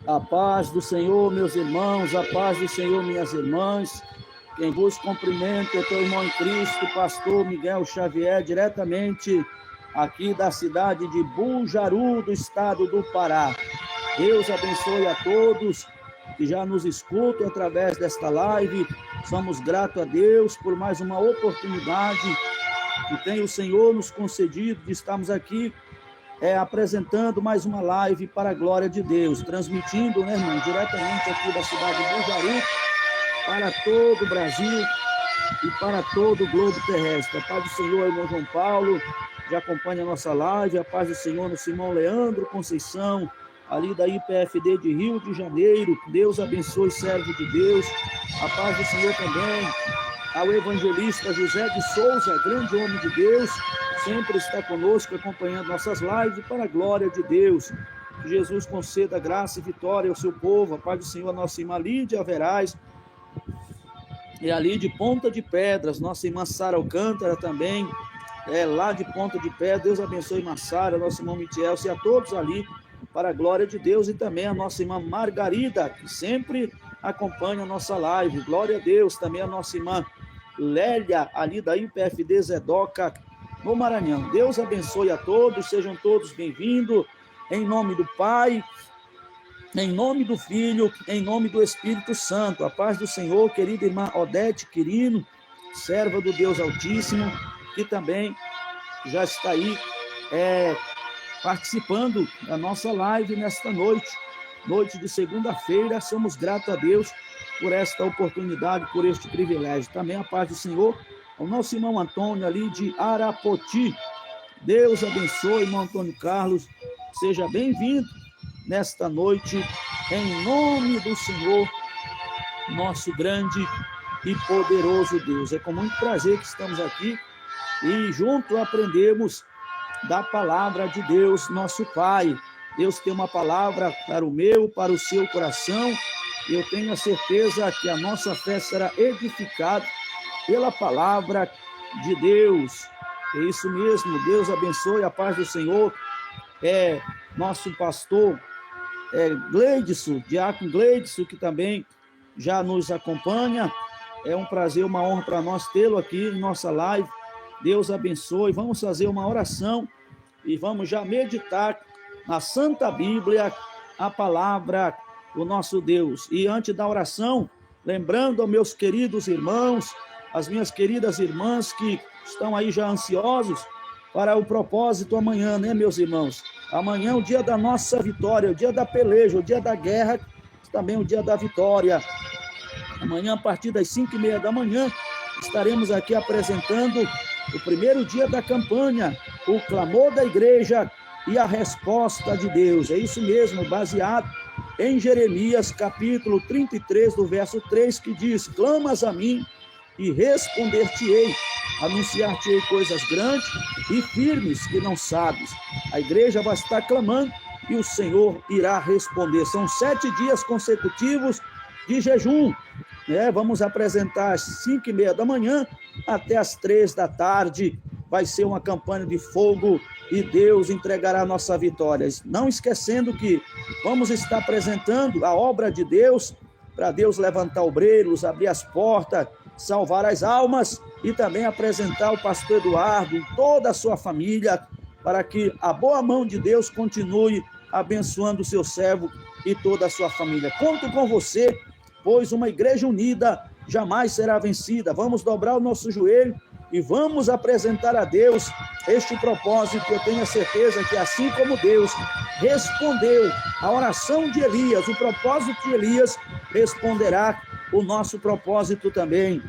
A paz do Senhor, meus irmãos, a paz do Senhor, minhas irmãs. Quem vos cumprimenta é o teu irmão em Cristo, pastor Miguel Xavier, diretamente aqui da cidade de Bujaru, do estado do Pará. Deus abençoe a todos que já nos escutam através desta live. Somos gratos a Deus por mais uma oportunidade que tem o Senhor nos concedido de estarmos aqui apresentando mais uma live para a glória de Deus, transmitindo, né, irmão, diretamente aqui da cidade de Bujaru para todo o Brasil e para todo o globo terrestre. A paz do Senhor, irmão João Paulo, já acompanha a nossa live. A paz do Senhor no Simão Leandro Conceição, ali da IPFD de Rio de Janeiro. Deus abençoe, servo de Deus. A paz do Senhor também ao evangelista José de Souza, grande homem de Deus, sempre está conosco, acompanhando nossas lives, para a glória de Deus. Que Jesus conceda graça e vitória ao seu povo. A paz do Senhor, a nossa irmã Lídia Averais, e ali de Ponta de Pedras, nossa irmã Sara Alcântara também, lá de Ponta de Pedras. Deus abençoe irmã Sara, nosso irmão Mitiel, e a todos ali, para a glória de Deus. E também a nossa irmã Margarida, que sempre acompanha a nossa live, glória a Deus. Também a nossa irmã Lélia, ali da IPFD Zedoca, no Maranhão. Deus abençoe a todos, sejam todos bem-vindos, em nome do Pai, em nome do Filho, em nome do Espírito Santo. A paz do Senhor, querida irmã Odete Quirino, serva do Deus Altíssimo, que também já está aí participando da nossa live nesta noite de segunda-feira. Somos gratos a Deus por esta oportunidade, por este privilégio. Também a paz do Senhor ao nosso irmão Antônio, ali de Arapoti. Deus abençoe, irmão Antônio Carlos, seja bem-vindo nesta noite, em nome do Senhor, nosso grande e poderoso Deus. É com muito prazer que estamos aqui e juntos aprendemos da palavra de Deus, nosso Pai. Deus tem uma palavra para o meu, para o seu coração. Eu tenho a certeza que a nossa fé será edificada pela palavra de Deus. É isso mesmo. Deus abençoe, a paz do Senhor. Nosso pastor Gleidson, diácono Gleidson, que também já nos acompanha. É um prazer, uma honra para nós tê-lo aqui em nossa live. Deus abençoe. Vamos fazer uma oração e vamos já meditar na Santa Bíblia, a palavra do nosso Deus. E antes da oração, lembrando aos meus queridos irmãos, as minhas queridas irmãs que estão aí já ansiosos para o propósito amanhã, né, meus irmãos? Amanhã é o dia da nossa vitória, o dia da peleja, o dia da guerra, também o dia da vitória. Amanhã, a partir das 5h30 da manhã, estaremos aqui apresentando o primeiro dia da campanha, o clamor da igreja e a resposta de Deus. É isso mesmo, baseado em Jeremias, capítulo 33, do verso 3, que diz: clamas a mim e responder-te-ei, anunciar-te-ei coisas grandes e firmes que não sabes. A igreja vai estar clamando e o Senhor irá responder. São 7 dias consecutivos de jejum. Vamos apresentar às 5h30 da manhã até às 3 da tarde. Vai ser uma campanha de fogo e Deus entregará a nossa vitória. Não esquecendo que vamos estar apresentando a obra de Deus, para Deus levantar obreiros, abrir as portas, salvar as almas e também apresentar o pastor Eduardo e toda a sua família, para que a boa mão de Deus continue abençoando o seu servo e toda a sua família. Conto com você, pois uma igreja unida jamais será vencida. Vamos dobrar o nosso joelho e vamos apresentar a Deus este propósito. Eu tenho a certeza que assim como Deus respondeu a oração de Elias, o propósito de Elias, responderá o nosso propósito também.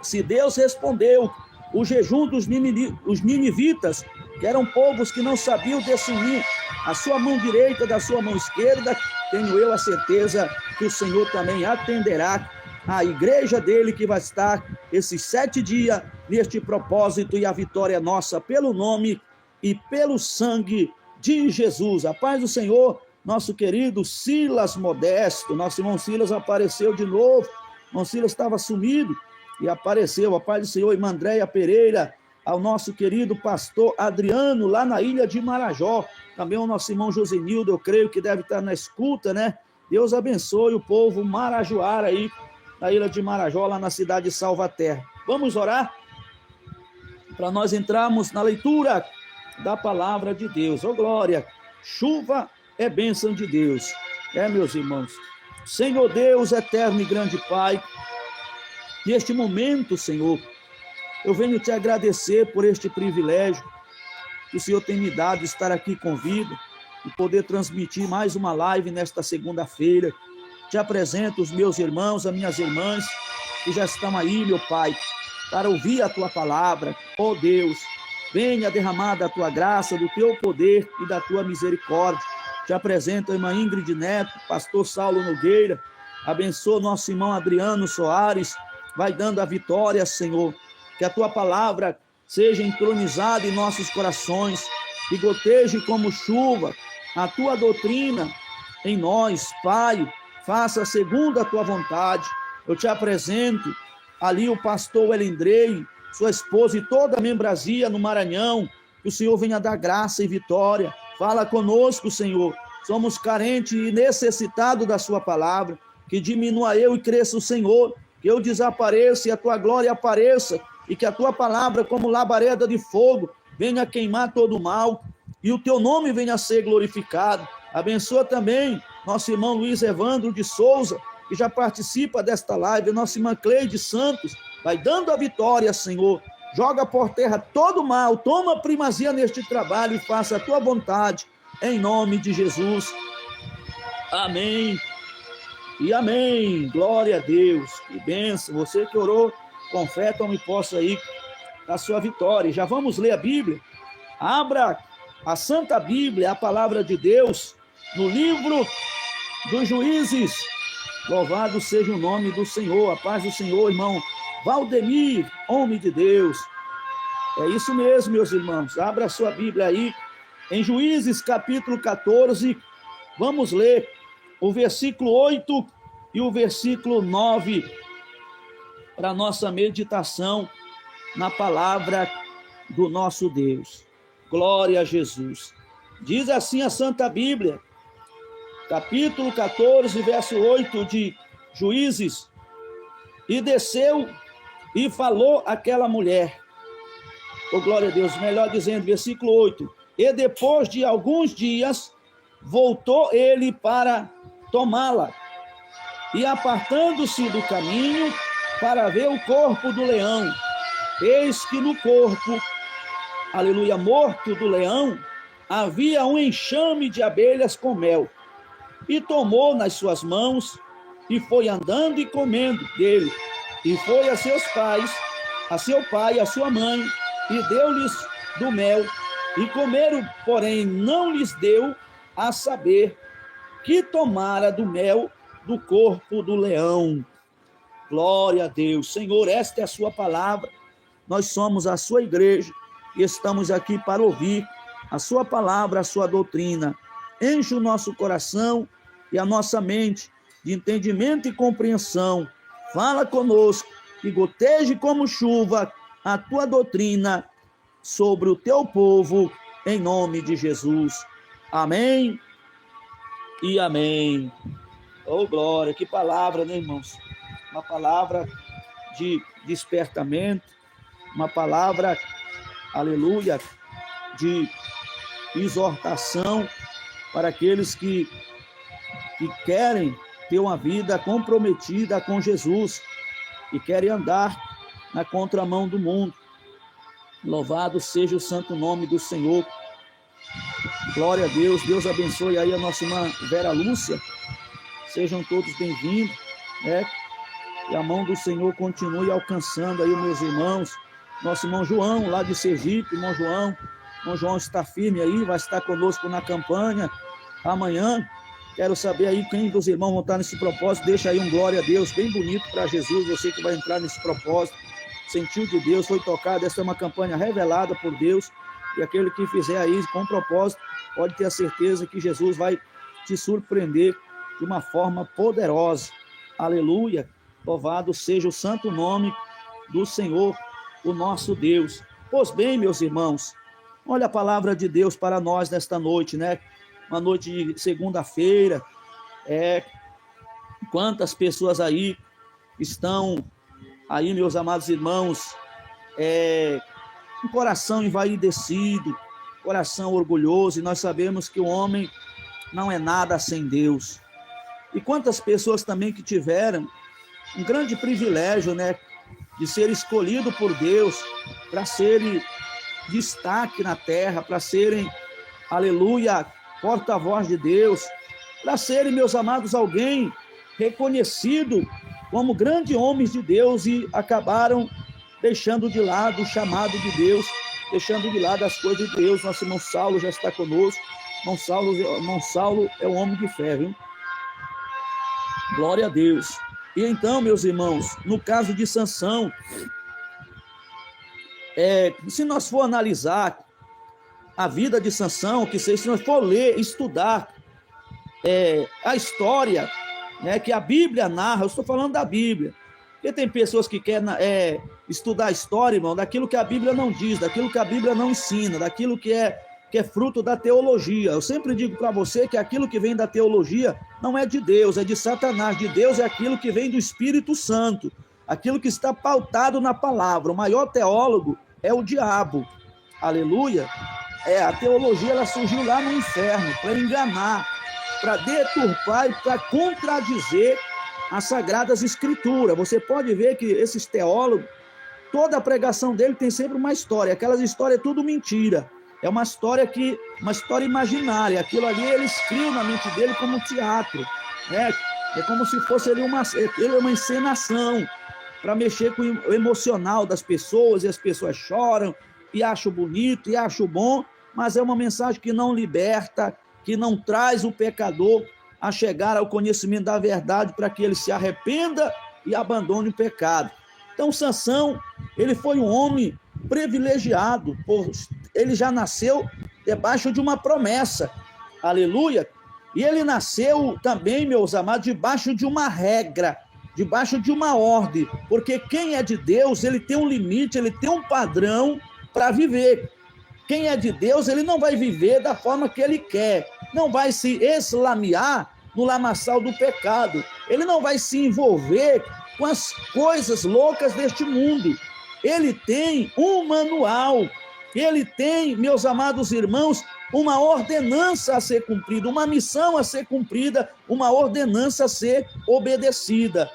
Se Deus respondeu o jejum dos ninivitas, que eram povos que não sabiam discernir a sua mão direita da sua mão esquerda, tenho eu a certeza que o Senhor também atenderá a igreja dele, que vai estar esses 7 dias neste propósito, e a vitória é nossa pelo nome e pelo sangue de Jesus. A paz do Senhor, nosso querido Silas Modesto, nosso irmão Silas apareceu de novo. O irmão Silas estava sumido e apareceu. A paz do Senhor, irmã Andréia Pereira, ao nosso querido pastor Adriano, lá na ilha de Marajó, também o nosso irmão Josenildo, eu creio que deve estar na escuta, né? Deus abençoe o povo marajoara aí, na ilha de Marajó, lá na cidade de Salvaterra. Vamos orar para nós entrarmos na leitura da palavra de Deus. Ô glória, chuva é bênção de Deus. Meus irmãos. Senhor Deus, eterno e grande Pai, neste momento, Senhor, eu venho te agradecer por este privilégio que o Senhor tem me dado de estar aqui com vida e poder transmitir mais uma live nesta segunda-feira. Te apresento os meus irmãos, as minhas irmãs, que já estão aí, meu Pai, para ouvir a tua palavra. Ó Deus, venha derramar da tua graça, do teu poder e da tua misericórdia. Te apresento a irmã Ingrid Neto, pastor Saulo Nogueira, abençoa nosso irmão Adriano Soares, vai dando a vitória, Senhor, que a tua palavra seja entronizada em nossos corações, e goteje como chuva a tua doutrina em nós, Pai, faça segundo a tua vontade. Eu te apresento ali o pastor Elindrei, sua esposa e toda a membrazia no Maranhão, que o Senhor venha dar graça e vitória. Fala conosco, Senhor, somos carentes e necessitados da sua palavra, que diminua eu e cresça o Senhor, que eu desapareça e a tua glória apareça, e que a tua palavra, como labareda de fogo, venha queimar todo o mal, e o teu nome venha a ser glorificado. Abençoa também nosso irmão Luiz Evandro de Souza, que já participa desta live, nossa irmã Cleide Santos, vai dando a vitória, Senhor. Joga por terra todo o mal, toma primazia neste trabalho e faça a tua vontade, em nome de Jesus. Amém e amém. Glória a Deus, que bênção. Você que orou com fé, tome posse aí da sua vitória. Já vamos ler a Bíblia. Abra a Santa Bíblia, a palavra de Deus, no livro dos Juízes. Louvado seja o nome do Senhor. A paz do Senhor, irmão Valdemir, homem de Deus. É isso mesmo, meus irmãos. Abra a sua Bíblia aí, em Juízes, capítulo 14. Vamos ler o versículo 8 e o versículo 9 para nossa meditação na palavra do nosso Deus. Glória a Jesus. Diz assim a Santa Bíblia, capítulo 14, verso 8 de Juízes. E desceu e falou aquela mulher. Oh, glória a Deus, melhor dizendo, versículo 8. E depois de alguns dias, voltou ele para tomá-la. E apartando-se do caminho, para ver o corpo do leão, eis que no corpo, aleluia, morto do leão, havia um enxame de abelhas com mel. E tomou nas suas mãos, e foi andando e comendo dele. E foi a seus pais, a seu pai, a sua mãe, e deu-lhes do mel. E comeram, porém não lhes deu a saber que tomara do mel do corpo do leão. Glória a Deus. Senhor, esta é a sua palavra. Nós somos a sua igreja e estamos aqui para ouvir a sua palavra, a sua doutrina. Enche o nosso coração e a nossa mente de entendimento e compreensão. Fala conosco e goteje como chuva a tua doutrina sobre o teu povo, em nome de Jesus. Amém e amém. Oh, glória, que palavra, né, irmãos? Uma palavra de despertamento, uma palavra, aleluia, de exortação para aqueles que querem ter uma vida comprometida com Jesus e querem andar na contramão do mundo. Louvado seja o santo nome do Senhor. Glória a Deus. Deus abençoe aí a nossa irmã Vera Lúcia. Sejam todos bem-vindos, né? E a mão do Senhor continue alcançando aí os meus irmãos. Nosso irmão João, lá de Sergipe, irmão João está firme aí, vai estar conosco na campanha amanhã. Quero saber aí quem dos irmãos vão estar nesse propósito. Deixa aí um glória a Deus bem bonito para Jesus, você que vai entrar nesse propósito. Sentiu de Deus, foi tocado. Essa é uma campanha revelada por Deus. E aquele que fizer aí com propósito, pode ter a certeza que Jesus vai te surpreender de uma forma poderosa. Aleluia. Louvado seja o santo nome do Senhor, o nosso Deus. Pois bem, meus irmãos, olha a palavra de Deus para nós nesta noite, né? Uma noite de segunda-feira. Quantas pessoas aí estão aí, meus amados irmãos, um coração envaidecido, coração orgulhoso, e nós sabemos que o homem não é nada sem Deus. E quantas pessoas também que tiveram um grande privilégio, né, de ser escolhido por Deus para serem destaque na terra, para serem, aleluia, porta-voz de Deus, para serem, meus amados, alguém reconhecido como grandes homens de Deus, e acabaram deixando de lado o chamado de Deus, deixando de lado as coisas de Deus. Nosso irmão Saulo já está conosco. Irmão Saulo é um homem de fé, viu? Glória a Deus. E então, meus irmãos, no caso de Sansão, se nós for analisar a vida de Sansão, se nós for ler, estudar a história, né, que a Bíblia narra, eu estou falando da Bíblia, porque tem pessoas que querem estudar a história, irmão, daquilo que a Bíblia não diz, daquilo que a Bíblia não ensina, daquilo que é fruto da teologia. Eu sempre digo para você que aquilo que vem da teologia não é de Deus, é de Satanás. De Deus é aquilo que vem do Espírito Santo, aquilo que está pautado na palavra. O maior teólogo é o diabo, aleluia. A teologia, ela surgiu lá no inferno para enganar, para deturpar e para contradizer as Sagradas Escrituras. Você pode ver que esses teólogos, toda a pregação dele tem sempre uma história. Aquelas histórias é tudo mentira. É uma história imaginária. Aquilo ali eles criam na mente dele como um teatro, né? É como se fosse ali uma encenação para mexer com o emocional das pessoas, e as pessoas choram e acham bonito e acham bom, mas é uma mensagem que não liberta, que não traz o pecador a chegar ao conhecimento da verdade, para que ele se arrependa e abandone o pecado. Então, Sansão, ele foi um homem privilegiado, ele já nasceu debaixo de uma promessa, aleluia, e ele nasceu também, meus amados, debaixo de uma regra, debaixo de uma ordem, porque quem é de Deus, ele tem um limite, ele tem um padrão para viver. Quem é de Deus, ele não vai viver da forma que ele quer, não vai se eslamear no lamaçal do pecado, ele não vai se envolver com as coisas loucas deste mundo. Ele tem um manual, ele tem, meus amados irmãos, uma ordenança a ser cumprida, uma missão a ser cumprida, uma ordenança a ser obedecida.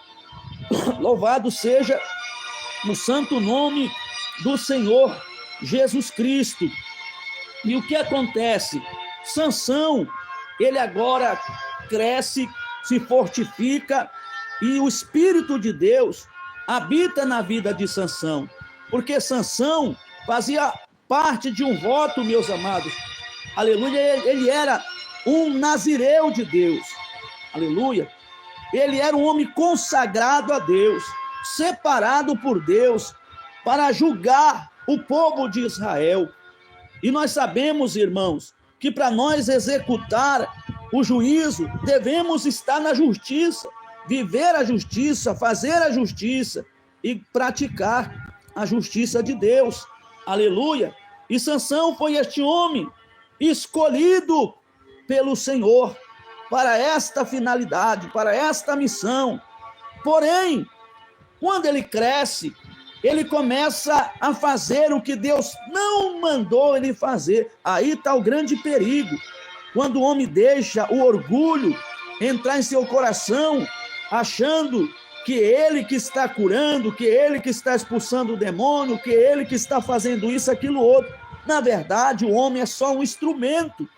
Louvado seja o santo nome do Senhor Jesus Cristo. E o que acontece? Sansão, ele agora cresce, se fortifica, e o Espírito de Deus habita na vida de Sansão, porque Sansão fazia parte de um voto, meus amados, aleluia, ele era um nazireu de Deus, aleluia, ele era um homem consagrado a Deus, separado por Deus para julgar o povo de Israel. E nós sabemos, irmãos, que para nós executar o juízo, devemos estar na justiça, viver a justiça, fazer a justiça e praticar a justiça de Deus, aleluia. E Sansão foi este homem escolhido pelo Senhor para esta finalidade, para esta missão. Porém, quando ele cresce, ele começa a fazer o que Deus não mandou ele fazer. Aí está o grande perigo, quando o homem deixa o orgulho entrar em seu coração, achando que ele que está curando, que ele que está expulsando o demônio, que ele que está fazendo isso, aquilo, outro. Na verdade, o homem é só um instrumento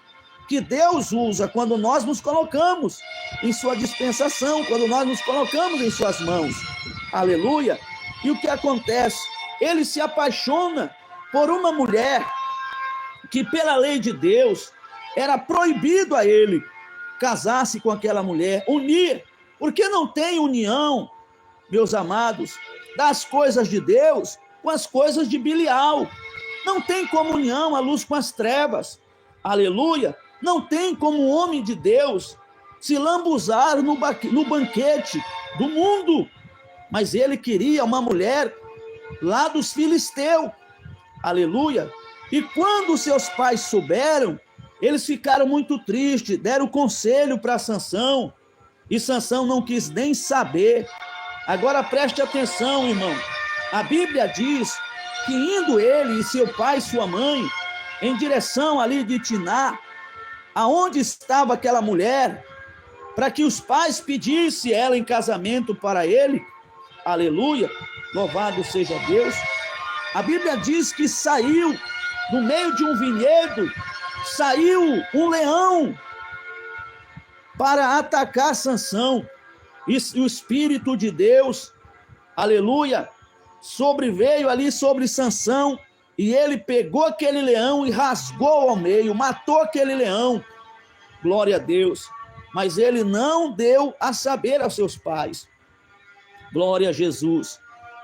que Deus usa quando nós nos colocamos em sua dispensação, quando nós nos colocamos em suas mãos. Aleluia! E o que acontece? Ele se apaixona por uma mulher que, pela lei de Deus, era proibido a ele casar-se com aquela mulher, unir, porque não tem união, meus amados, das coisas de Deus com as coisas de Bilial. Não tem comunhão a luz com as trevas. Aleluia! Não tem como um homem de Deus se lambuzar no banquete do mundo. Mas ele queria uma mulher lá dos filisteus. aleluia. E quando seus pais souberam, eles ficaram muito tristes, deram conselho para Sansão, e Sansão não quis nem saber. Agora preste atenção, irmão, a Bíblia diz que indo ele e seu pai e sua mãe em direção ali de Tiná, aonde estava aquela mulher, para que os pais pedissem ela em casamento para ele, aleluia, louvado seja Deus. A Bíblia diz que saiu no meio de um vinhedo, saiu um leão para atacar Sansão, e o Espírito de Deus, aleluia, sobreveio ali sobre Sansão, e ele pegou aquele leão e rasgou ao meio, matou aquele leão, glória a Deus, mas ele não deu a saber aos seus pais, glória a Jesus.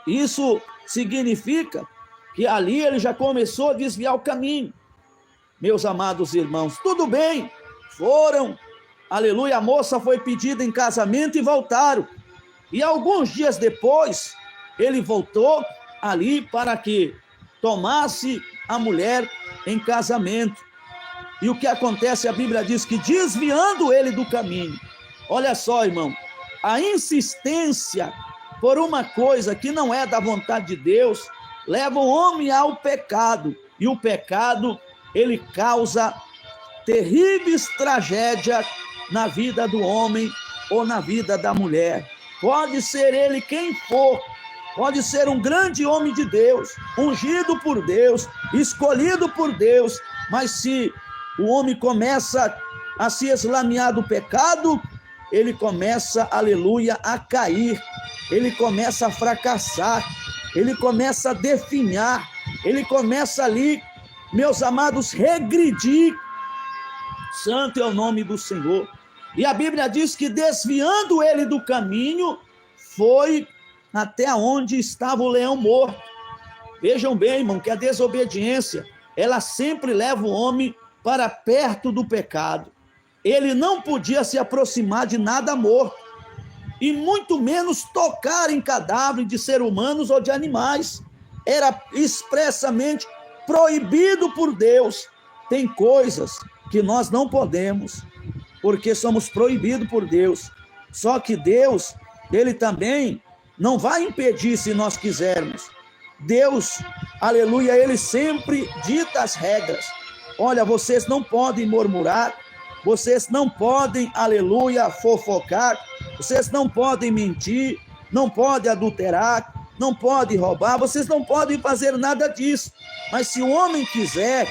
Isso significa que ali ele já começou a desviar o caminho. Meus amados irmãos, tudo bem, foram, aleluia, a moça foi pedida em casamento e voltaram, e alguns dias depois, ele voltou ali para que tomasse a mulher em casamento. E o que acontece? A Bíblia diz que desviando ele do caminho, olha só, irmão, a insistência por uma coisa que não é da vontade de Deus, leva o homem ao pecado, e o pecado, ele causa terríveis tragédias na vida do homem ou na vida da mulher. Pode ser ele quem for, pode ser um grande homem de Deus, ungido por Deus, escolhido por Deus, mas se o homem começa a se eslamear do pecado, ele começa, aleluia, a cair, ele começa a fracassar, ele começa a definhar, ele começa ali, meus amados, regredir. Santo é o nome do Senhor. E a Bíblia diz que desviando ele do caminho, foi até onde estava o leão morto. Vejam bem, irmão, que a desobediência, ela sempre leva o homem para perto do pecado. Ele não podia se aproximar de nada morto, e muito menos tocar em cadáveres de seres humanos ou de animais. Era expressamente proibido por Deus. Tem coisas que nós não podemos, porque somos proibidos por Deus. Só que Deus, ele também não vai impedir se nós quisermos. Deus, aleluia, ele sempre dita as regras. Olha, vocês não podem murmurar, vocês não podem, aleluia, fofocar, vocês não podem mentir, não podem adulterar, não podem roubar, vocês não podem fazer nada disso. Mas se o homem quiser,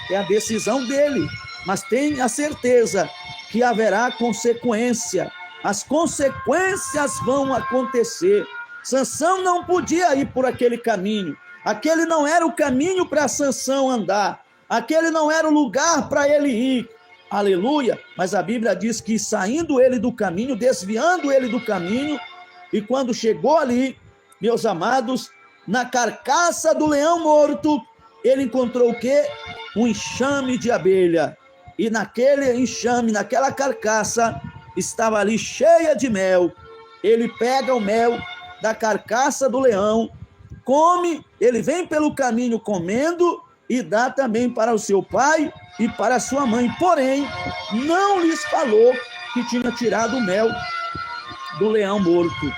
é a decisão dele, mas tenha a certeza que haverá consequência. As consequências vão acontecer. Sansão não podia ir por aquele caminho. Aquele não era o caminho para Sansão andar. Aquele não era o lugar para ele ir. Aleluia. Mas a Bíblia diz que saindo ele do caminho, desviando ele do caminho, e quando chegou ali, meus amados, na carcaça do leão morto, ele encontrou o quê? Um enxame de abelha. E naquele enxame, naquela carcaça, estava ali cheia de mel. Ele pega o mel da carcaça do leão, come, ele vem pelo caminho comendo e dá também para o seu pai e para a sua mãe. Porém, não lhes falou que tinha tirado o mel do leão morto.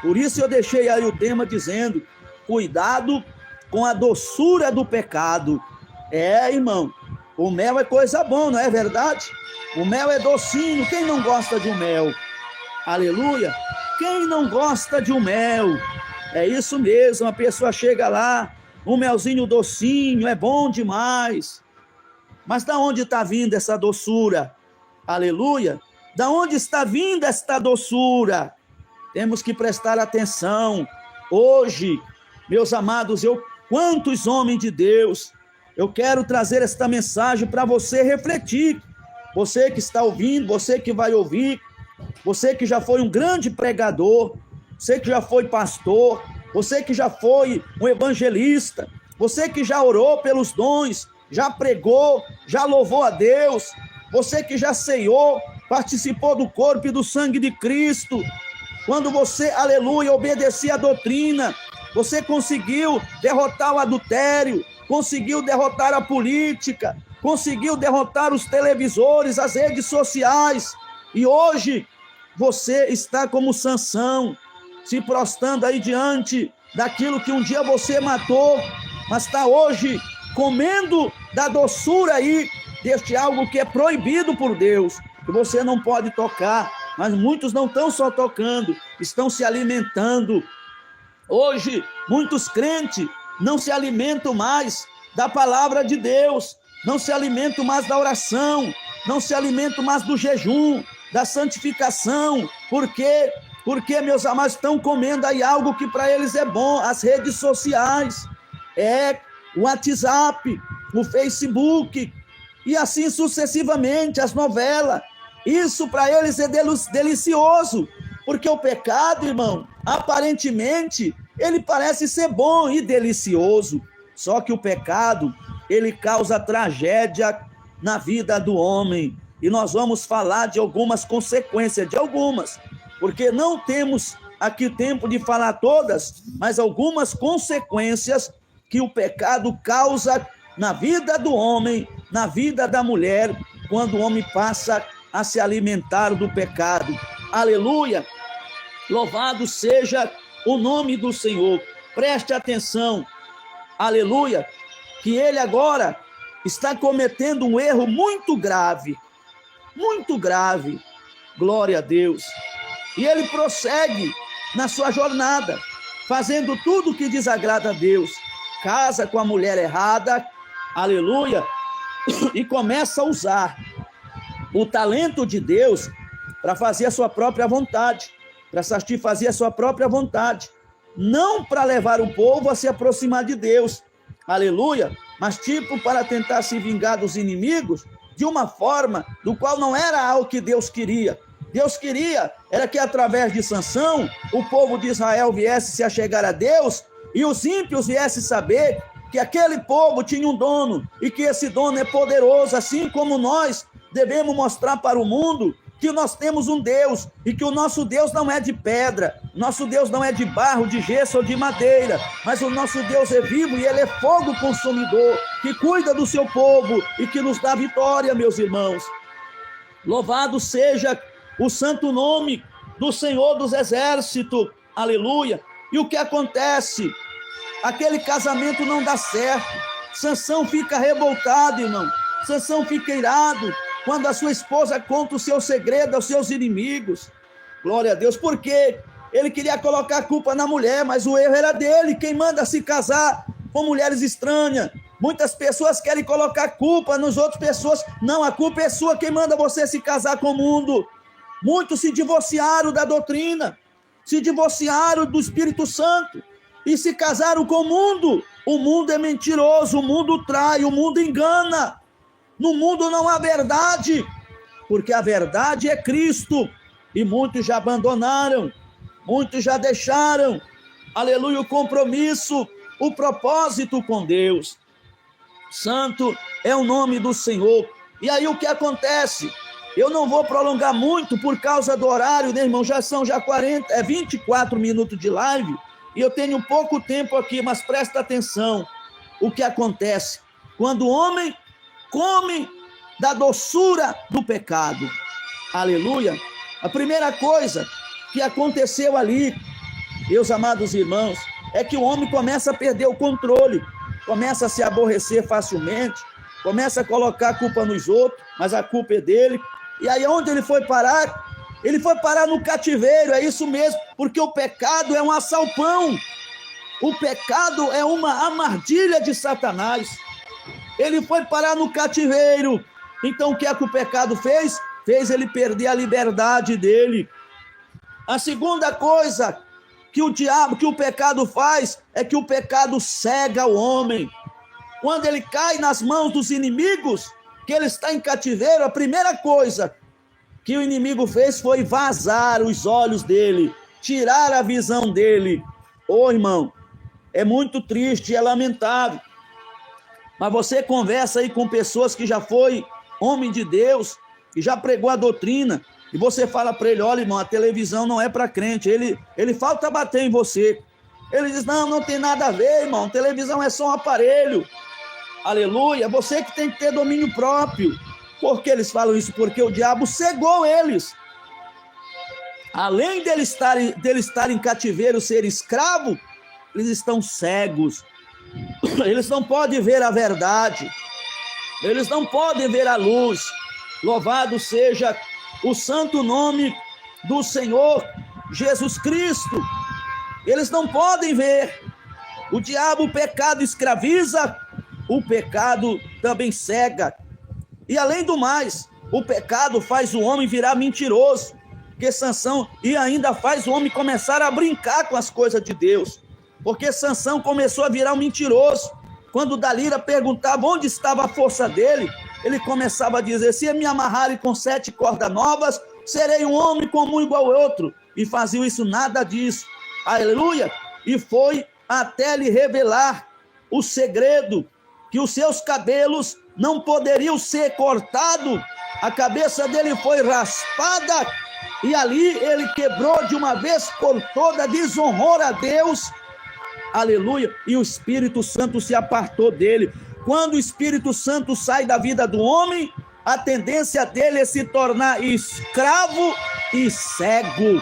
Por isso eu deixei aí o tema dizendo: cuidado com a doçura do pecado. Irmão, o mel é coisa boa, não é verdade? O mel é docinho, quem não gosta de um mel? Aleluia! Quem não gosta de um mel? É isso mesmo, a pessoa chega lá, um melzinho docinho, é bom demais. Mas da onde está vindo essa doçura? Aleluia! Da onde está vindo esta doçura? Temos que prestar atenção. Hoje, meus amados, quantos homens de Deus, eu quero trazer esta mensagem para você refletir. Você que está ouvindo, você que vai ouvir, você que já foi um grande pregador, você que já foi pastor, você que já foi um evangelista, você que já orou pelos dons, já pregou, já louvou a Deus, você que já ceiou, participou do corpo e do sangue de Cristo, quando você, aleluia, obedecia a doutrina, você conseguiu derrotar o adultério, conseguiu derrotar a política, conseguiu derrotar os televisores, as redes sociais, e hoje você está como Sansão, se prostrando aí diante daquilo que um dia você matou, mas está hoje comendo da doçura aí deste algo que é proibido por Deus, que você não pode tocar, mas muitos não estão só tocando, estão se alimentando. Hoje, muitos crentes não se alimentam mais da palavra de Deus, não se alimentam mais da oração, não se alimentam mais do jejum, da santificação. Por quê? Porque, meus amados, estão comendo aí algo que para eles é bom, as redes sociais, o WhatsApp, o Facebook, e assim sucessivamente, as novelas. Isso para eles é delicioso, porque o pecado, irmão, aparentemente, ele parece ser bom e delicioso, só que o pecado, ele causa tragédia na vida do homem, e nós vamos falar de algumas consequências, porque não temos aqui tempo de falar todas, mas algumas consequências que o pecado causa na vida do homem, na vida da mulher, quando o homem passa a se alimentar do pecado. Aleluia! Louvado seja o nome do Senhor. Preste atenção, aleluia, que ele agora está cometendo um erro muito grave, glória a Deus. E ele prossegue na sua jornada, fazendo tudo o que desagrada a Deus. Casa com a mulher errada, aleluia, e começa a usar o talento de Deus para fazer a sua própria vontade, para satisfazer a sua própria vontade, não para levar o povo a se aproximar de Deus, aleluia, mas tipo para tentar se vingar dos inimigos de uma forma do qual não era algo que Deus queria. Deus queria era que através de Sansão o povo de Israel viesse se achegar a Deus e os ímpios viessem saber que aquele povo tinha um dono e que esse dono é poderoso, assim como nós devemos mostrar para o mundo que nós temos um Deus e que o nosso Deus não é de pedra, nosso Deus não é de barro, de gesso ou de madeira, mas o nosso Deus é vivo e ele é fogo consumidor, que cuida do seu povo e que nos dá vitória, meus irmãos. Louvado seja o santo nome do Senhor dos Exércitos, aleluia. E o que acontece? Aquele casamento não dá certo, Sansão fica revoltado, irmão, Sansão fica irado, quando a sua esposa conta o seu segredo aos seus inimigos, glória a Deus, porque ele queria colocar a culpa na mulher, mas o erro era dele, quem manda se casar com mulheres estranhas, muitas pessoas querem colocar a culpa nas outras pessoas, não, a culpa é sua, quem manda você se casar com o mundo, muitos se divorciaram da doutrina, se divorciaram do Espírito Santo, e se casaram com o mundo é mentiroso, o mundo trai, o mundo engana, no mundo não há verdade, porque a verdade é Cristo, e muitos já abandonaram, muitos já deixaram, aleluia, o compromisso, o propósito com Deus. Santo é o nome do Senhor. E aí o que acontece? Eu não vou prolongar muito por causa do horário, né, irmão? Já são 24 minutos de live, e eu tenho pouco tempo aqui, mas presta atenção, o que acontece quando o homem come da doçura do pecado, aleluia. A primeira coisa que aconteceu ali, meus amados irmãos, é que o homem começa a perder o controle, começa a se aborrecer facilmente, começa a colocar a culpa nos outros, mas a culpa é dele. E aí onde ele foi parar? Ele foi parar no cativeiro, é isso mesmo, porque o pecado é um assalpão, o pecado é uma armadilha de Satanás. Ele foi parar no cativeiro. Então o que é que o pecado fez? Fez ele perder a liberdade dele. A segunda coisa que o pecado faz, é que o pecado cega o homem. Quando ele cai nas mãos dos inimigos, que ele está em cativeiro, a primeira coisa que o inimigo fez foi vazar os olhos dele, tirar a visão dele. Ô irmão, é muito triste, é lamentável. Mas você conversa aí com pessoas que já foi homem de Deus, que já pregou a doutrina, e você fala para ele, olha irmão, a televisão não é para crente, ele falta bater em você, Ele diz, não tem nada a ver, irmão, televisão é só um aparelho. Aleluia, você que tem que ter domínio próprio. Por que eles falam isso? Porque o diabo cegou eles. Além dele estar em cativeiro, ser escravo, eles estão cegos. Eles não podem ver a verdade. Eles não podem ver a luz. Louvado seja o santo nome do Senhor Jesus Cristo. Eles não podem ver. O diabo, o pecado escraviza, o pecado também cega. E além do mais, o pecado faz o homem virar mentiroso, porque Sansão, e ainda faz o homem começar a brincar com as coisas de Deus, porque Sansão começou a virar um mentiroso. Quando Dalila perguntava onde estava a força dele, ele começava a dizer, se me amarrarem com 7 cordas novas, serei um homem comum igual ao outro. E fazia isso, nada disso. Aleluia! E foi até lhe revelar o segredo, que os seus cabelos não poderiam ser cortados, a cabeça dele foi raspada, e ali ele quebrou de uma vez por toda, desonrou a Deus, aleluia, e o Espírito Santo se apartou dele. Quando o Espírito Santo sai da vida do homem, a tendência dele é se tornar escravo e cego.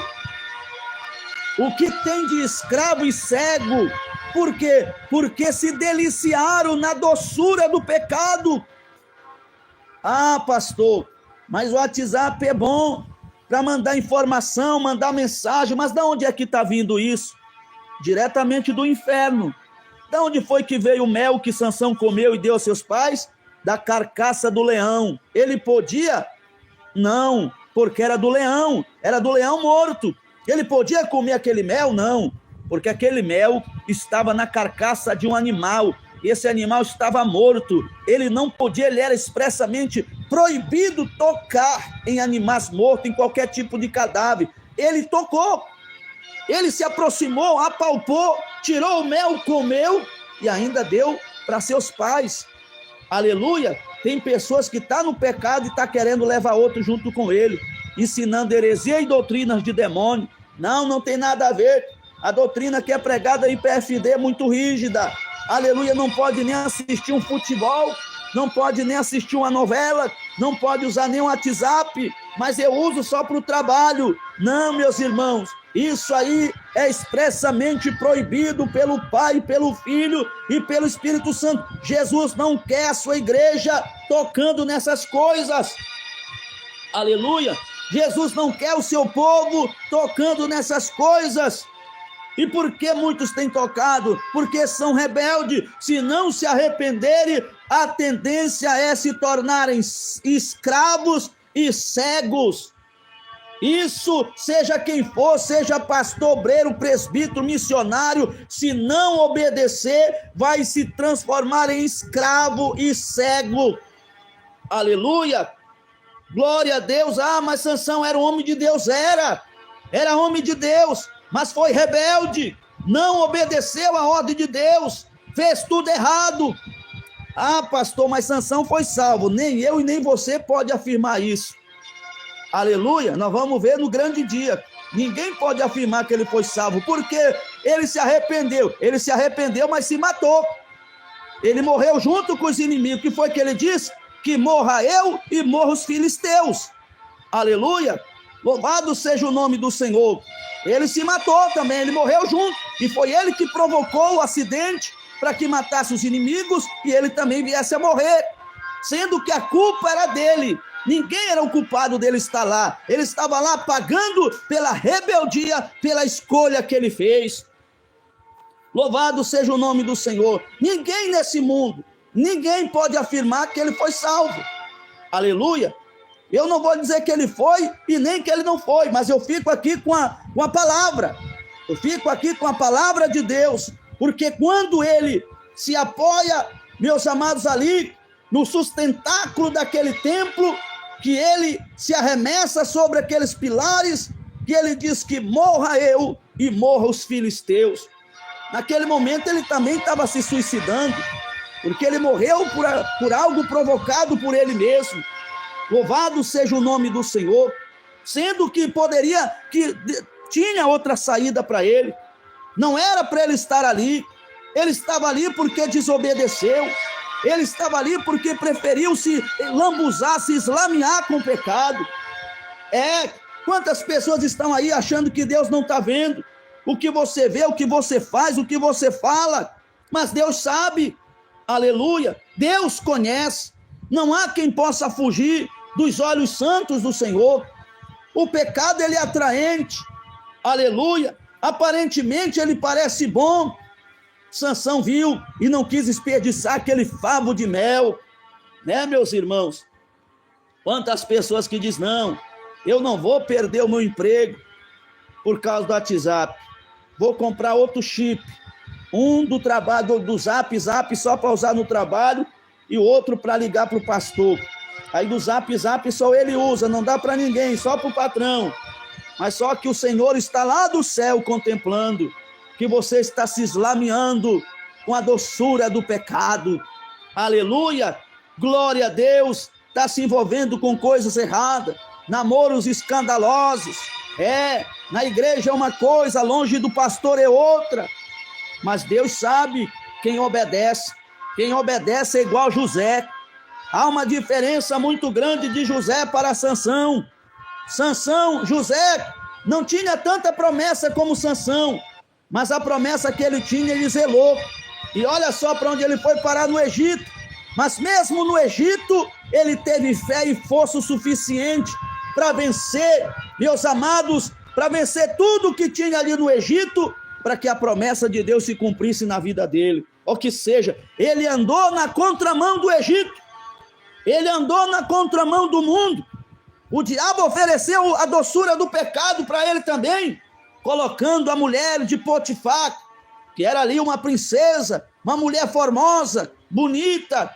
O que tem de escravo e cego? Por quê? Porque se deliciaram na doçura do pecado. Ah, pastor, mas o WhatsApp é bom para mandar informação, mandar mensagem, mas de onde é que está vindo isso? Diretamente do inferno. De onde foi que veio o mel que Sansão comeu e deu aos seus pais? Da carcaça do leão. Ele podia? Não, porque era do leão morto. Ele podia comer aquele mel? Não, porque aquele mel estava na carcaça de um animal, e esse animal estava morto. Ele não podia, ele era expressamente proibido tocar em animais mortos, em qualquer tipo de cadáver. Ele tocou, ele se aproximou, apalpou, tirou o mel, comeu e ainda deu para seus pais. Aleluia! Tem pessoas que estão no pecado e estão querendo levar outro junto com ele, ensinando heresia e doutrinas de demônio. Não tem nada a ver. A doutrina que é pregada em PFD é muito rígida. Aleluia, não pode nem assistir um futebol, não pode nem assistir uma novela, não pode usar nem um WhatsApp, mas eu uso só para o trabalho. Não, meus irmãos, isso aí é expressamente proibido pelo Pai, pelo Filho e pelo Espírito Santo. Jesus não quer a sua igreja tocando nessas coisas. Aleluia! Jesus não quer o seu povo tocando nessas coisas. E por que muitos têm tocado? Porque são rebeldes. Se não se arrependerem, a tendência é se tornarem escravos e cegos. Isso, seja quem for, seja pastor, obreiro, presbítero, missionário, se não obedecer, vai se transformar em escravo e cego. Aleluia! Glória a Deus. Ah, mas Sansão era um homem de Deus. Era homem de Deus, mas foi rebelde, não obedeceu a ordem de Deus, fez tudo errado. Ah, pastor, mas Sansão foi salvo. Nem eu e nem você pode afirmar isso. Aleluia, nós vamos ver no grande dia. Ninguém pode afirmar que ele foi salvo, porque ele se arrependeu. Ele se arrependeu, mas se matou. Ele morreu junto com os inimigos. O que foi que ele disse? Que morra eu e morra os filisteus. Aleluia, louvado seja o nome do Senhor. Ele se matou também, ele morreu junto, e foi ele que provocou o acidente para que matasse os inimigos e ele também viesse a morrer, sendo que a culpa era dele. Ninguém era o culpado dele estar lá. Ele estava lá pagando pela rebeldia, pela escolha que ele fez. Louvado seja o nome do Senhor. Ninguém nesse mundo, ninguém pode afirmar que ele foi salvo. Aleluia. Eu não vou dizer que ele foi e nem que ele não foi, mas eu fico aqui com a palavra. Eu fico aqui com a palavra de Deus, porque quando ele se apoia, meus amados, ali no sustentáculo daquele templo, que ele se arremessa sobre aqueles pilares, que ele diz que morra eu e morra os filisteus. Naquele momento ele também estava se suicidando, porque ele morreu por algo provocado por ele mesmo. Louvado seja o nome do Senhor, sendo que tinha outra saída para ele. Não era para ele estar ali. Ele estava ali porque desobedeceu. Ele estava ali porque preferiu se lambuzar, se eslamear com o pecado. Quantas pessoas estão aí achando que Deus não está vendo o que você vê, o que você faz, o que você fala? Mas Deus sabe, aleluia, Deus conhece. Não há quem possa fugir dos olhos santos do Senhor. O pecado, ele é atraente, aleluia. Aparentemente ele parece bom. Sansão viu e não quis desperdiçar aquele favo de mel, né, meus irmãos? Quantas pessoas que dizem, não, eu não vou perder o meu emprego por causa do WhatsApp, vou comprar outro chip, um do trabalho, do Zap só para usar no trabalho e outro para ligar para o pastor. Aí do Zap só ele usa, não dá para ninguém, só para o patrão. Mas só que o Senhor está lá do céu contemplando que você está se eslameando com a doçura do pecado. Aleluia! Glória a Deus! Está se envolvendo com coisas erradas, namoros escandalosos. Na igreja é uma coisa, longe do pastor é outra. Mas Deus sabe quem obedece. Quem obedece é igual José. Há uma diferença muito grande de José para Sansão. José não tinha tanta promessa como Sansão, mas a promessa que ele tinha, ele zelou. E olha só para onde ele foi parar, no Egito. Mas mesmo no Egito, ele teve fé e força o suficiente para vencer, meus amados, para vencer tudo que tinha ali no Egito, para que a promessa de Deus se cumprisse na vida dele. Ou que seja, ele andou na contramão do Egito, ele andou na contramão do mundo. O diabo ofereceu a doçura do pecado para ele também, colocando a mulher de Potifar, que era ali uma princesa, uma mulher formosa, bonita,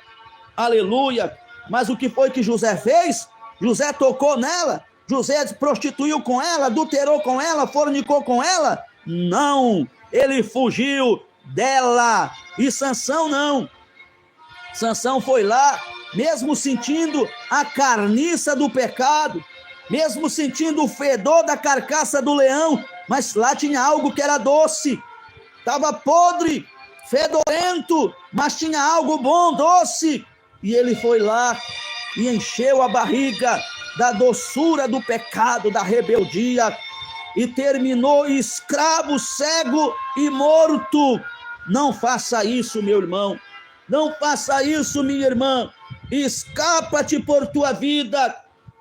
aleluia. Mas o que foi que José fez? José tocou nela, José prostituiu com ela, adulterou com ela, fornicou com ela? Não, ele fugiu dela. E Sansão não. Sansão foi lá, mesmo sentindo a carniça do pecado, mesmo sentindo o fedor da carcaça do leão, mas lá tinha algo que era doce, estava podre, fedorento, mas tinha algo bom, doce, e ele foi lá e encheu a barriga da doçura do pecado, da rebeldia, e terminou escravo, cego e morto. Não faça isso, meu irmão, não faça isso, minha irmã. Escapa-te por tua vida,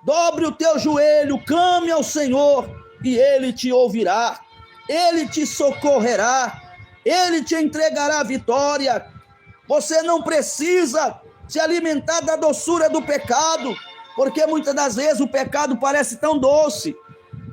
dobre o teu joelho, clame ao Senhor e Ele te ouvirá, Ele te socorrerá, Ele te entregará a vitória. Você não precisa se alimentar da doçura do pecado, porque muitas das vezes o pecado parece tão doce.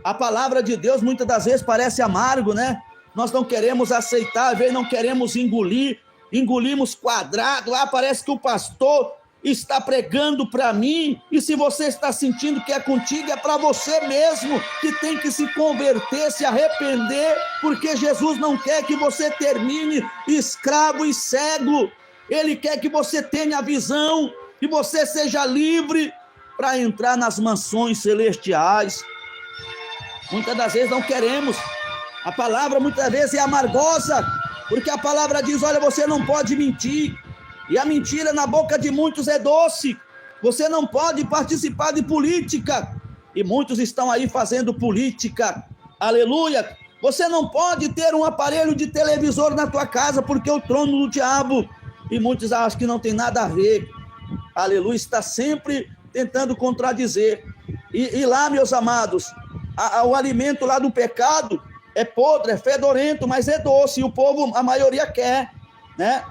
A palavra de Deus muitas das vezes parece amargo, né? Nós não queremos aceitar, às vezes não queremos engolir, engolimos quadrado. Parece que o pastor está pregando para mim, e se você está sentindo que é contigo, é para você mesmo que tem que se converter, se arrepender, porque Jesus não quer que você termine escravo e cego. Ele quer que você tenha a visão, que você seja livre para entrar nas mansões celestiais. Muitas das vezes não queremos. A palavra muitas vezes é amargosa, porque a palavra diz, olha, você não pode mentir, e a mentira na boca de muitos é doce. Você não pode participar de política, e muitos estão aí fazendo política, aleluia. Você não pode ter um aparelho de televisor na tua casa, porque é o trono do diabo, e muitos acham que não tem nada a ver, aleluia, está sempre tentando contradizer. E lá, meus amados, o alimento lá do pecado é podre, é fedorento, mas é doce, e o povo, a maioria quer, né?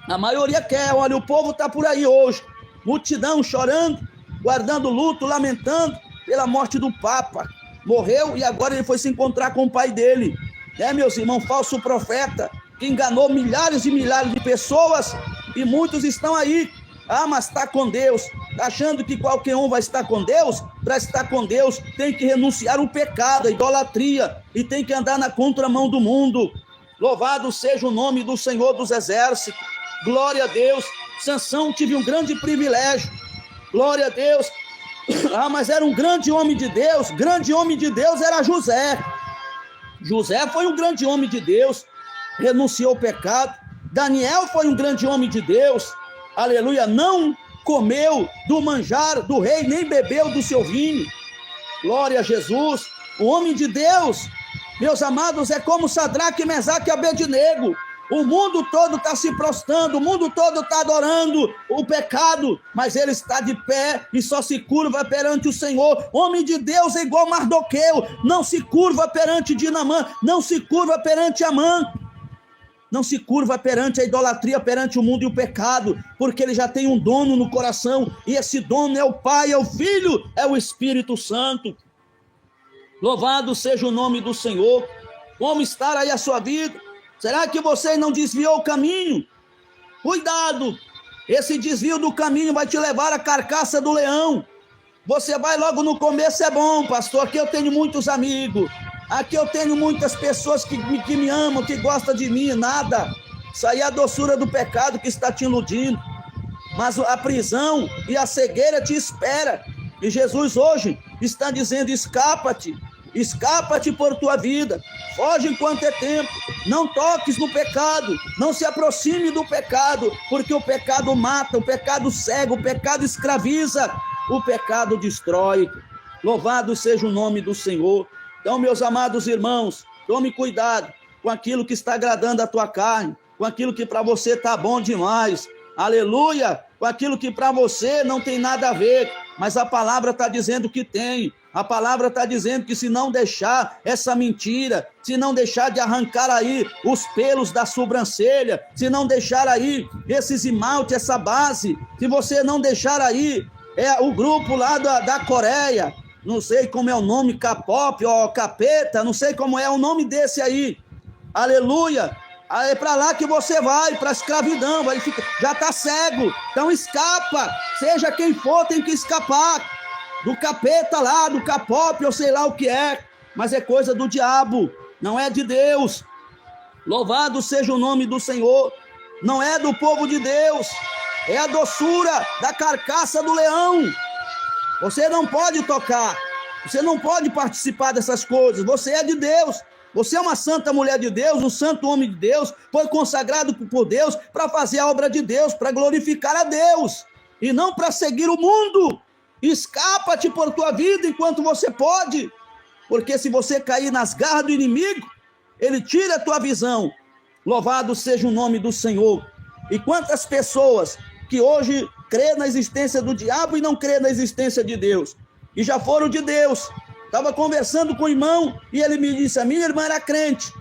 A maioria quer. Olha, o povo está por aí hoje, multidão chorando, guardando luto, lamentando pela morte do Papa. Morreu e agora ele foi se encontrar com o pai dele, né, meus irmãos? Falso profeta, que enganou milhares e milhares de pessoas, e muitos estão aí, mas está com Deus, tá achando que qualquer um vai estar com Deus. Para estar com Deus tem que renunciar o pecado, a idolatria, e tem que andar na contramão do mundo. Louvado seja o nome do Senhor dos Exércitos. Glória a Deus. Sansão tive um grande privilégio, glória a Deus. Mas era um grande homem de Deus. Grande homem de Deus era José. José foi um grande homem de Deus, renunciou ao pecado. Daniel foi um grande homem de Deus, aleluia, não comeu do manjar do rei, nem bebeu do seu vinho. Glória a Jesus. O homem de Deus, meus amados, é como Sadraque, Mesaque e Abednego. O mundo todo está se prostrando, o mundo todo está adorando o pecado, mas ele está de pé e só se curva perante o Senhor. Homem de Deus é igual Mardoqueu, não se curva perante Dinamã, não se curva perante Amã, não se curva perante a idolatria, perante o mundo e o pecado, porque ele já tem um dono no coração, e esse dono é o Pai, é o Filho, é o Espírito Santo. Louvado seja o nome do Senhor. Como está aí a sua vida? Será que você não desviou o caminho? Cuidado, esse desvio do caminho vai te levar à carcaça do leão. Você vai logo no começo, é bom, pastor, aqui eu tenho muitos amigos, aqui eu tenho muitas pessoas que me amam, que gostam de mim, nada. Isso aí é a doçura do pecado que está te iludindo. Mas a prisão e a cegueira te espera. E Jesus hoje está dizendo, escapa-te por tua vida, foge enquanto é tempo, não toques no pecado, não se aproxime do pecado, porque o pecado mata, o pecado cega, o pecado escraviza, o pecado destrói. Louvado seja o nome do Senhor. Então, meus amados irmãos, tome cuidado com aquilo que está agradando a tua carne, com aquilo que para você está bom demais, aleluia, com aquilo que para você não tem nada a ver, mas a palavra está dizendo que tem. A palavra está dizendo que se não deixar essa mentira, se não deixar de arrancar aí os pelos da sobrancelha, se não deixar aí esse esmalte, essa base, se você não deixar aí o grupo lá da Coreia, não sei como é o nome, K-pop ou capeta, não sei como é o nome desse aí, aleluia, é para lá que você vai, para a escravidão, já está cego, então escapa, seja quem for, tem que escapar do capeta lá, do K-pop, eu sei lá o que é, mas é coisa do diabo, não é de Deus. Louvado seja o nome do Senhor, não é do povo de Deus, é a doçura da carcaça do leão. Você não pode tocar, você não pode participar dessas coisas, você é de Deus, você é uma santa mulher de Deus, um santo homem de Deus, foi consagrado por Deus para fazer a obra de Deus, para glorificar a Deus, e não para seguir o mundo. Escapa-te por tua vida enquanto você pode, porque se você cair nas garras do inimigo, ele tira a tua visão. Louvado seja o nome do Senhor. E quantas pessoas que hoje crê na existência do diabo e não crê na existência de Deus, e já foram de Deus. Estava conversando com o irmão e ele me disse, a minha irmã era crente,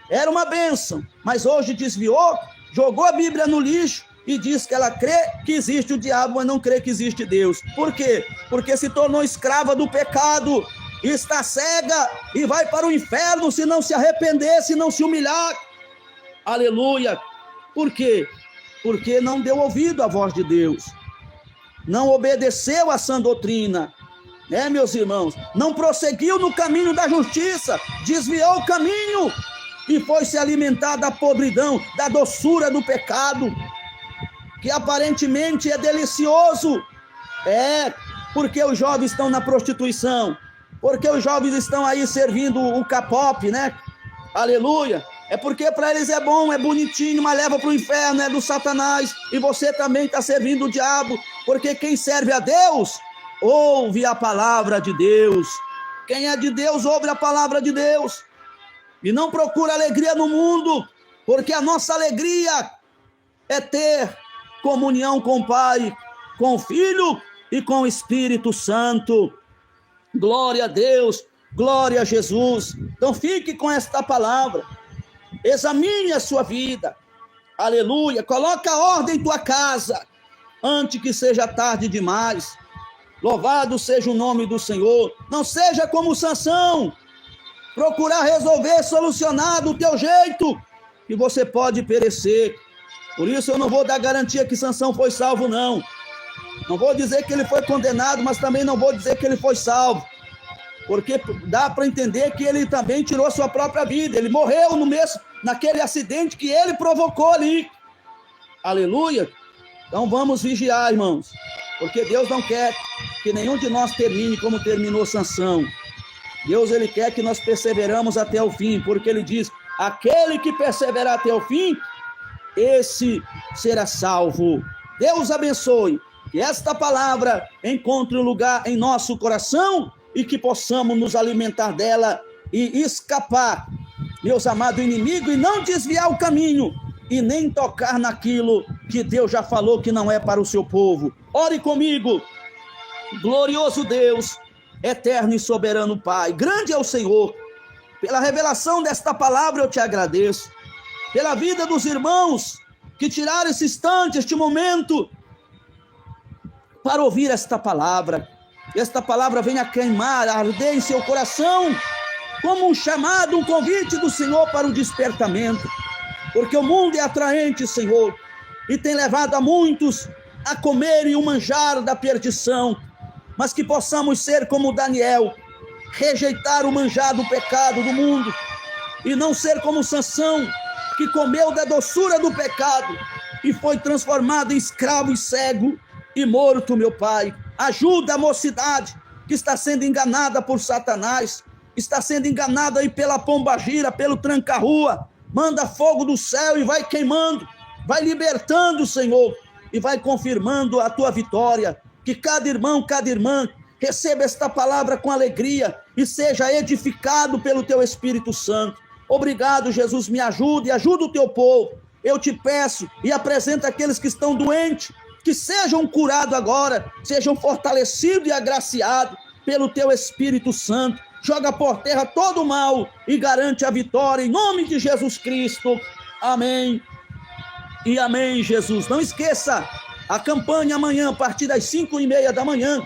era uma bênção, mas hoje desviou, jogou a Bíblia no lixo e diz que ela crê que existe o diabo, mas não crê que existe Deus. Por quê? Porque se tornou escrava do pecado, está cega e vai para o inferno se não se arrepender, se não se humilhar. Aleluia. Por quê? Porque não deu ouvido à voz de Deus, não obedeceu à sã doutrina, meus irmãos, não prosseguiu no caminho da justiça, desviou o caminho e foi se alimentar da podridão, da doçura do pecado, que aparentemente é delicioso, porque os jovens estão na prostituição, porque os jovens estão aí servindo o K-pop, aleluia, é porque para eles é bom, é bonitinho, mas leva para o inferno, é do Satanás, e você também está servindo o diabo, porque quem serve a Deus, ouve a palavra de Deus, quem é de Deus, ouve a palavra de Deus, e não procura alegria no mundo, porque a nossa alegria é ter comunhão com o Pai, com o Filho e com o Espírito Santo. Glória a Deus, glória a Jesus. Então fique com esta palavra, examine a sua vida, aleluia, coloca a ordem em tua casa, antes que seja tarde demais. Louvado seja o nome do Senhor. Não seja como Sansão, procurar resolver, solucionar do teu jeito, que você pode perecer. Por isso eu não vou dar garantia que Sansão foi salvo, não. Não vou dizer que ele foi condenado, mas também não vou dizer que ele foi salvo. Porque dá para entender que ele também tirou sua própria vida. Ele morreu naquele acidente que ele provocou ali. Aleluia. Então vamos vigiar, irmãos. Porque Deus não quer que nenhum de nós termine como terminou Sansão. Deus, ele quer que nós perseveramos até o fim, porque ele diz: aquele que perseverar até o fim, esse será salvo. Deus abençoe, que esta palavra encontre um lugar em nosso coração e que possamos nos alimentar dela e escapar, meus amados inimigos, e não desviar o caminho e nem tocar naquilo que Deus já falou que não é para o seu povo. Ore comigo. Glorioso Deus, eterno e soberano Pai, grande é o Senhor. Pela revelação desta palavra eu te agradeço, pela vida dos irmãos que tiraram esse instante, este momento, para ouvir esta palavra. Esta palavra venha queimar, arder em seu coração, como um chamado, um convite do Senhor para o despertamento, porque o mundo é atraente, Senhor, e tem levado a muitos a comerem o manjar da perdição, mas que possamos ser como Daniel, rejeitar o manjar do pecado do mundo, e não ser como Sansão, que comeu da doçura do pecado, e foi transformado em escravo e cego, e morto, meu Pai. Ajuda a mocidade, que está sendo enganada por Satanás, está sendo enganada aí pela pombagira, pelo tranca-rua. Manda fogo do céu e vai queimando, vai libertando, Senhor, e vai confirmando a tua vitória. Que cada irmão, cada irmã receba esta palavra com alegria e seja edificado pelo teu Espírito Santo. Obrigado, Jesus, me ajuda e ajuda o teu povo. Eu te peço e apresento aqueles que estão doentes, que sejam curados agora, sejam fortalecidos e agraciados pelo teu Espírito Santo. Joga por terra todo o mal e garante a vitória em nome de Jesus Cristo. Amém e amém, Jesus. Não esqueça, a campanha amanhã, a partir das 5:30 da manhã,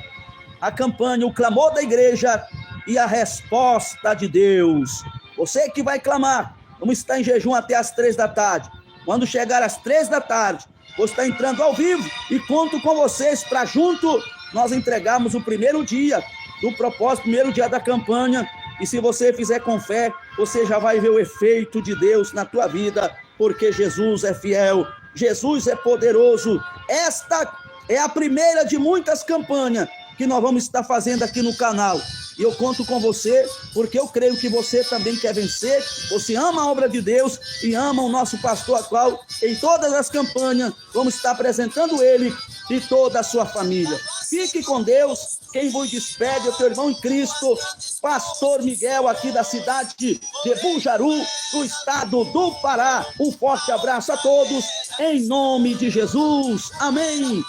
a campanha, o clamor da igreja e a resposta de Deus. Você que vai clamar, vamos estar em jejum até as 3 da tarde. Quando chegar às 3 da tarde, vou estar entrando ao vivo e conto com vocês para junto nós entregarmos o primeiro dia do propósito, primeiro dia da campanha. E se você fizer com fé, você já vai ver o efeito de Deus na tua vida, porque Jesus é fiel, Jesus é poderoso. Esta é a primeira de muitas campanhas que nós vamos estar fazendo aqui no canal. E eu conto com você, porque eu creio que você também quer vencer. Você ama a obra de Deus e ama o nosso pastor atual. Em todas as campanhas, vamos estar apresentando ele e toda a sua família. Fique com Deus. Quem vos despede é o teu irmão em Cristo, pastor Miguel, aqui da cidade de Bujaru, do estado do Pará. Um forte abraço a todos, em nome de Jesus. Amém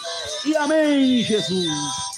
e amém, Jesus.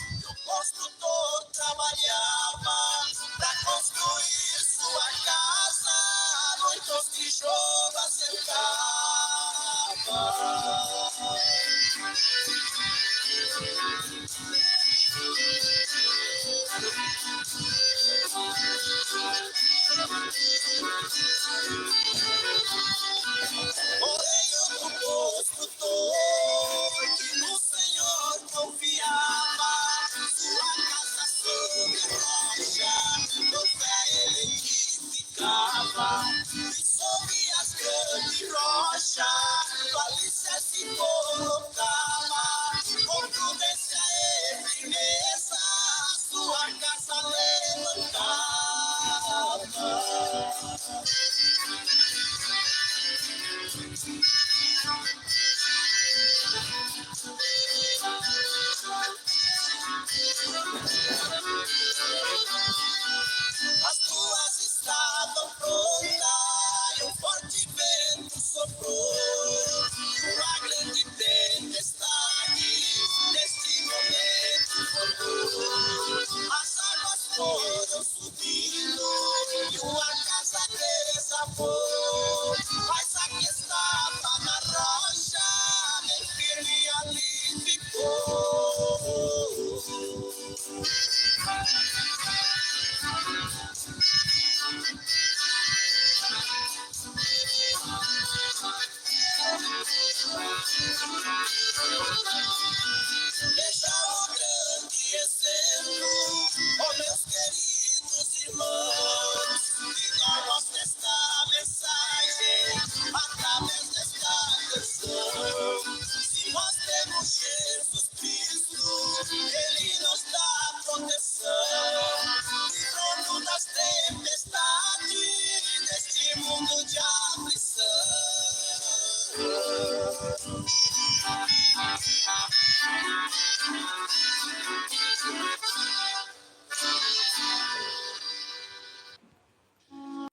As tuas estavam prontas.